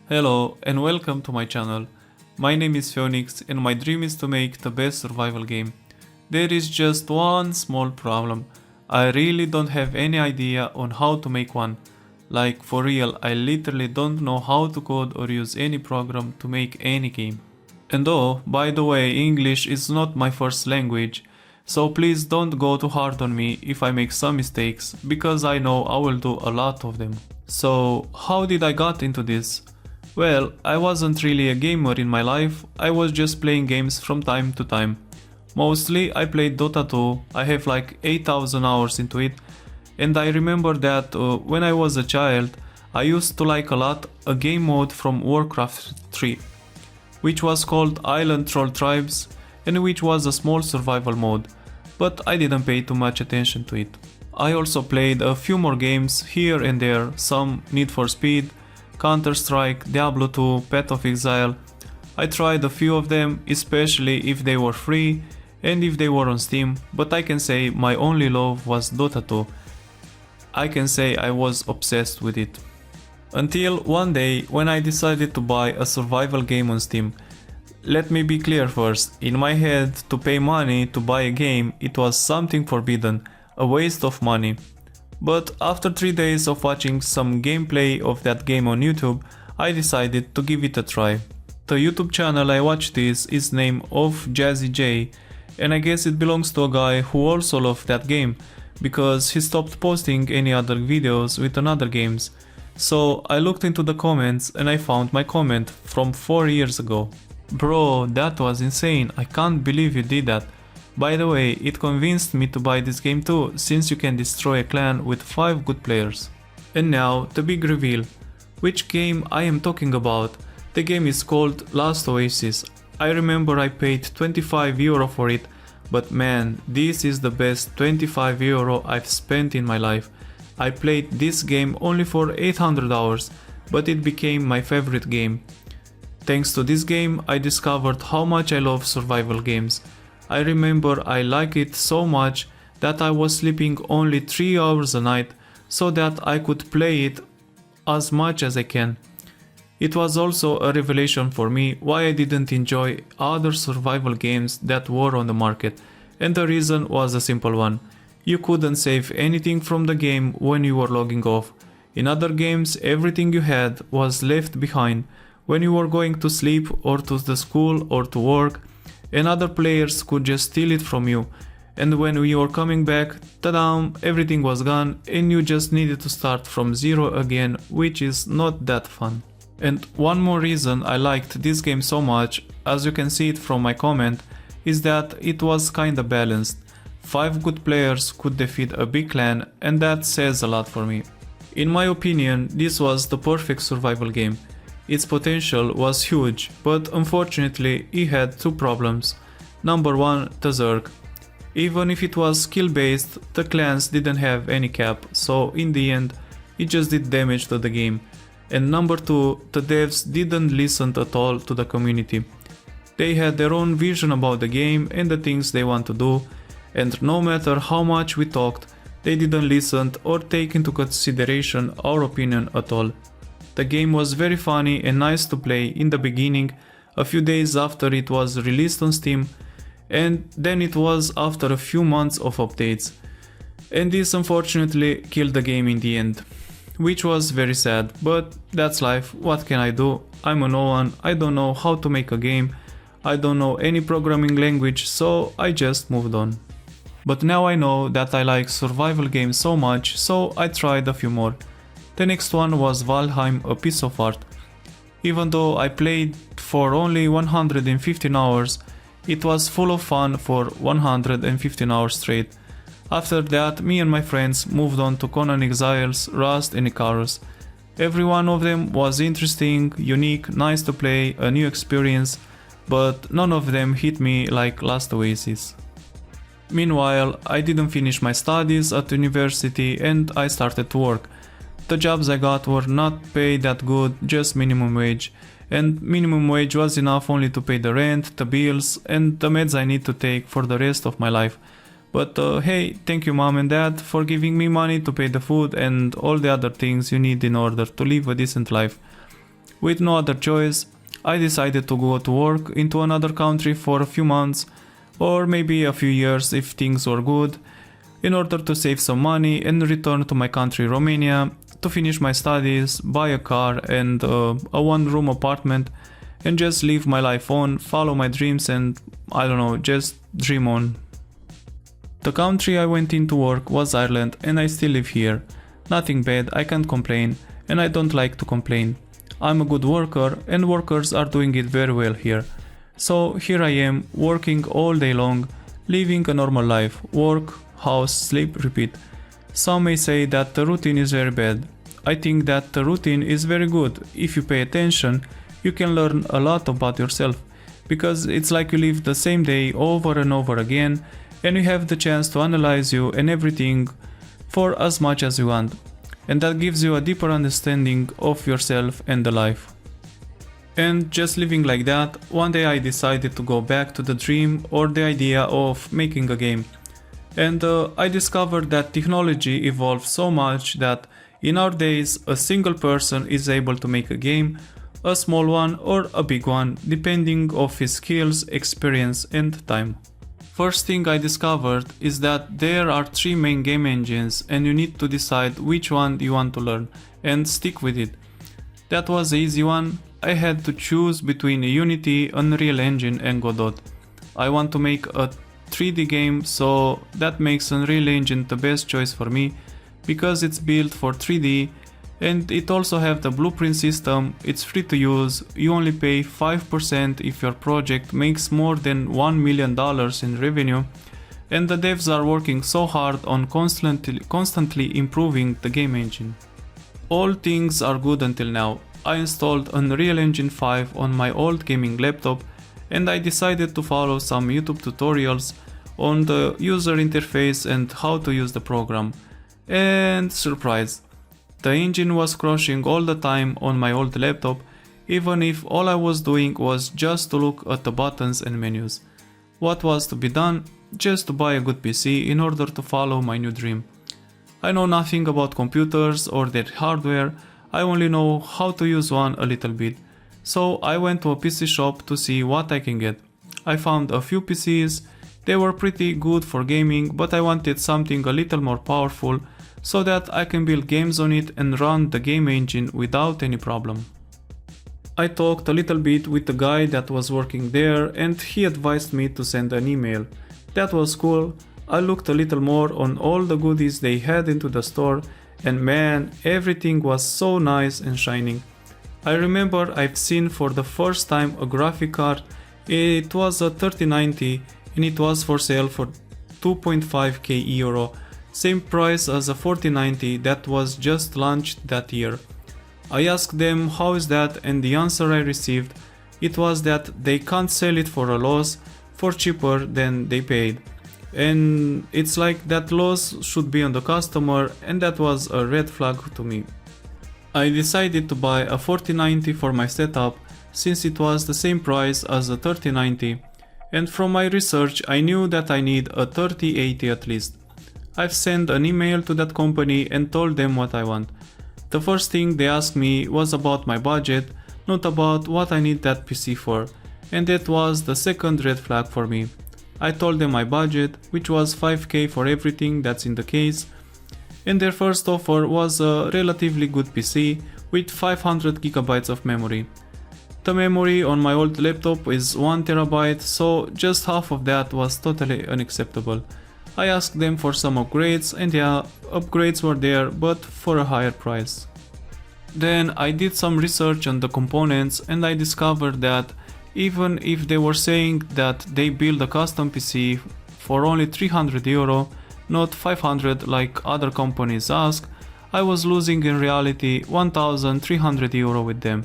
Hello and welcome to my channel. My name is Phoenix and my dream is to make the best survival game. There is just one small problem. I really don't have any idea on how to make one. Like for real, I literally don't know how to code or use any program to make any game. And oh, by the way, English is not my first language, so please don't go too hard on me if I make some mistakes, because I know I will do a lot of them. So, how did I got into this? Well, I wasn't really a gamer in my life, I was just playing games from time to time. Mostly I played Dota 2, I have like 8000 hours into it, and I remember that when I was a child, I used to like a lot a game mode from Warcraft 3, which was called Island Troll Tribes, and which was a small survival mode, but I didn't pay too much attention to it. I also played a few more games here and there, some Need for Speed, Counter-Strike, Diablo 2, Path of Exile. I tried a few of them, especially if they were free and if they were on Steam, but I can say my only love was Dota 2. I can say I was obsessed with it. Until one day when I decided to buy a survival game on Steam. Let me be clear first, in my head to pay money to buy a game it was something forbidden, a waste of money. But after 3 days of watching some gameplay of that game on YouTube, I decided to give it a try. The YouTube channel I watched this is named of Jazzy J, and I guess it belongs to a guy who also loved that game, because he stopped posting any other videos with another games. So I looked into the comments and I found my comment from 4 years ago. Bro, that was insane, I can't believe you did that. By the way, it convinced me to buy this game too, since you can destroy a clan with 5 good players. And now, the big reveal. Which game I am talking about? The game is called Last Oasis. I remember I paid 25 euro for it, but man, this is the best 25 euro I've spent in my life. I played this game only for 800 hours, but it became my favorite game. Thanks to this game, I discovered how much I love survival games. I remember I like it so much that I was sleeping only 3 hours a night so that I could play it as much as I can. It was also a revelation for me why I didn't enjoy other survival games that were on the market, and the reason was a simple one. You couldn't save anything from the game when you were logging off. In other games, everything you had was left behind when you were going to sleep or to the school or to work, and other players could just steal it from you, and when you were coming back, ta-da, everything was gone and you just needed to start from zero again, which is not that fun. And one more reason I liked this game so much, as you can see it from my comment, is that it was kinda balanced. 5 good players could defeat a big clan, and that says a lot for me. In my opinion, this was the perfect survival game. Its potential was huge, but unfortunately it had 2 problems. Number 1, the Zerg. Even if it was skill based, the clans didn't have any cap, so in the end it just did damage to the game. And number 2, the devs didn't listen at all to the community. They had their own vision about the game and the things they want to do, and no matter how much we talked, they didn't listen or take into consideration our opinion at all. The game was very funny and nice to play in the beginning, a few days after it was released on Steam, and then it was after a few months of updates. And this unfortunately killed the game in the end, which was very sad, but that's life, what can I do? I'm a no one, I don't know how to make a game, I don't know any programming language, so I just moved on. But now I know that I like survival games so much, so I tried a few more. The next one was Valheim, a piece of art. Even though I played for only 115 hours, it was full of fun for 115 hours straight. After that, me and my friends moved on to Conan Exiles, Rust and Icarus. Every one of them was interesting, unique, nice to play, a new experience, but none of them hit me like Last Oasis. Meanwhile, I didn't finish my studies at university and I started to work. The jobs I got were not paid that good, just minimum wage, and minimum wage was enough only to pay the rent, the bills and the meds I need to take for the rest of my life. But hey, thank you mom and dad for giving me money to pay the food and all the other things you need in order to live a decent life. With no other choice, I decided to go to work into another country for a few months or maybe a few years if things were good, in order to save some money and return to my country Romania to finish my studies, buy a car and a one-room apartment and just live my life on, follow my dreams and, I don't know, just dream on. The country I went in to work was Ireland and I still live here. Nothing bad, I can't complain and I don't like to complain. I'm a good worker and workers are doing it very well here. So here I am, working all day long, living a normal life, work, house, sleep, repeat. Some may say that the routine is very bad. I think that the routine is very good. If you pay attention, you can learn a lot about yourself, because it's like you live the same day over and over again and you have the chance to analyze you and everything for as much as you want. And that gives you a deeper understanding of yourself and the life. And just living like that, one day I decided to go back to the dream or the idea of making a game. And I discovered that technology evolved so much that in our days a single person is able to make a game, a small one or a big one, depending on his skills, experience and time. First thing I discovered is that there are 3 main game engines and you need to decide which one you want to learn and stick with it. That was the easy one. I had to choose between Unity, Unreal Engine and Godot. I want to make a 3D game, so that makes Unreal Engine the best choice for me because it's built for 3D and it also have the blueprint system. It's free to use, you only pay 5% if your project makes more than $1 million in revenue, and the devs are working so hard on constantly improving the game engine. All things are good until now. I installed Unreal Engine 5 on my old gaming laptop and I decided to follow some YouTube tutorials on the user interface and how to use the program. And surprise! The engine was crashing all the time on my old laptop, even if all I was doing was just to look at the buttons and menus. What was to be done? Just to buy a good PC in order to follow my new dream. I know nothing about computers or their hardware, I only know how to use one a little bit. So I went to a PC shop to see what I can get. I found a few PCs, they were pretty good for gaming, but I wanted something a little more powerful so that I can build games on it and run the game engine without any problem. I talked a little bit with the guy that was working there and he advised me to send an email. That was cool. I looked a little more on all the goodies they had into the store and man, everything was so nice and shining. I remember I've seen for the first time a graphic card. It was a 3090 and it was for sale for 2.5k euro. Same price as a 4090 that was just launched that year. I asked them how is that and the answer I received, it was that they can't sell it for a loss for cheaper than they paid. And it's like that loss should be on the customer and that was a red flag to me. I decided to buy a 4090 for my setup since it was the same price as a 3090 and from my research I knew that I need a 3080 at least. I've sent an email to that company and told them what I want. The first thing they asked me was about my budget, not about what I need that PC for, and that was the second red flag for me. I told them my budget, which was 5k for everything that's in the case, and their first offer was a relatively good PC with 500 GB of memory. The memory on my old laptop is 1 TB, so just half of that was totally unacceptable. I asked them for some upgrades and yeah, upgrades were there but for a higher price. Then I did some research on the components and I discovered that even if they were saying that they build a custom PC for only 300 euro, not 500 like other companies ask, I was losing in reality 1300 euro with them.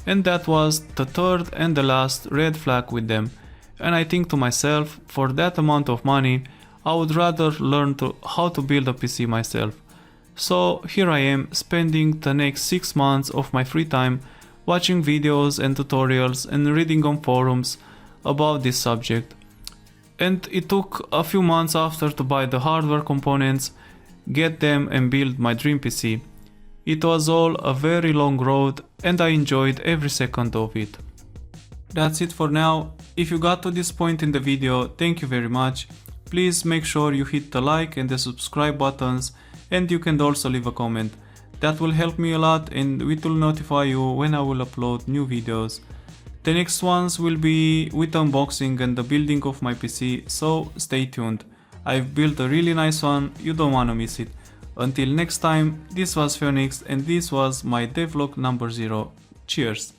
And that was the third and the last red flag with them. And I think to myself, for that amount of money, I would rather learn how to build a PC myself. So here I am spending the next 6 months of my free time watching videos and tutorials and reading on forums about this subject. And it took a few months after to buy the hardware components, get them and build my dream PC. It was all a very long road and I enjoyed every second of it. That's it for now. If you got to this point in the video, thank you very much. Please make sure you hit the like and the subscribe buttons, and you can also leave a comment. That will help me a lot and it will notify you when I will upload new videos. The next ones will be with unboxing and the building of my PC, so stay tuned. I've built a really nice one, you don't wanna miss it. Until next time, this was Phoenix and this was my devlog number 0. Cheers!